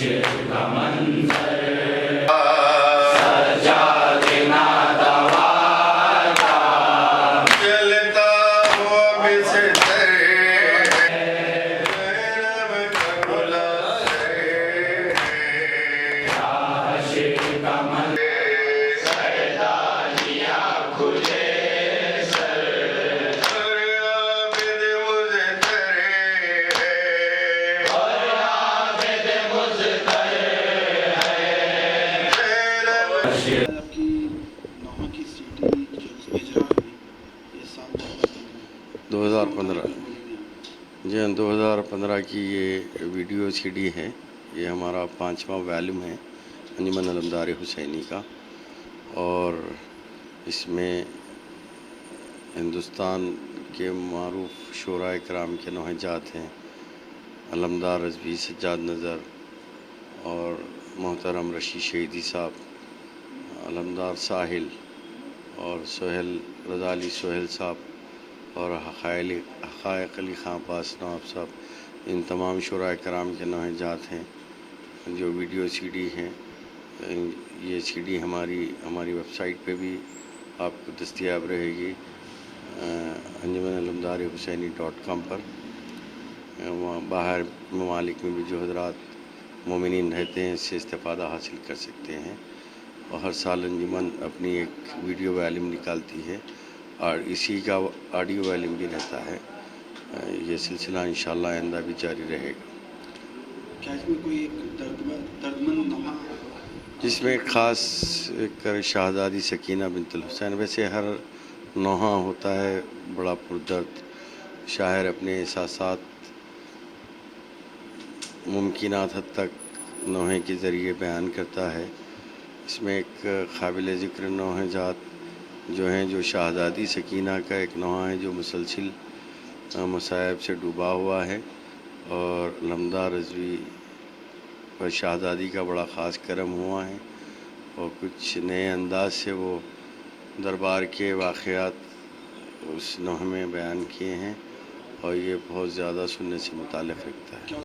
جی ہاں، 2015 کی یہ ویڈیو سی ڈی ہے. یہ ہمارا 5واں ویلیوم ہے انجمن علمدار حسینی کا، اور اس میں ہندوستان کے معروف شعراء کرام کے نوحہ جات ہیں. علمدار رضوی، سجاد نظر اور محترم رشید شہیدی صاحب، علمدار ساحل اور سہیل رضا علی سہیل صاحب اور حقائق علی خان عباس نواب صاحب، ان تمام شعراء کرام کے نوحہ جات ہیں جو ویڈیو سی ڈی ہیں. یہ سی ڈی ہماری ویب سائٹ پہ بھی آپ کو دستیاب رہے گی، انجمن علمدار حسینی .com پر. باہر ممالک میں بھی جو حضرات مومنین رہتے ہیں اس سے استفادہ حاصل کر سکتے ہیں. اور ہر سال انجمن اپنی ایک ویڈیو ویلیوم نکالتی ہے اور اسی کا آڈیو ویلیوم بھی رہتا ہے. یہ سلسلہ انشاءاللہ آئندہ بھی جاری رہے گا. کیا اس میں کوئی ایک دردمند نوحہ جس میں خاص کر شہزادی سکینہ بنت الحسین؟ ویسے ہر نوحہ ہوتا ہے بڑا پردرد. شاعر اپنے احساسات ممکنات حد تک نوحے کے ذریعے بیان کرتا ہے. اس میں ایک قابل ذکر نوحہ جات جو ہیں، جو شہزادی سکینہ کا ایک نوحہ ہے جو مسلسل مصائب سے ڈوبا ہوا ہے، اور علمدار رضوی پر شہزادی کا بڑا خاص کرم ہوا ہے، اور کچھ نئے انداز سے وہ دربار کے واقعات اس نوحے میں بیان کیے ہیں، اور یہ بہت زیادہ سننے سے متعلق رکھتا ہے.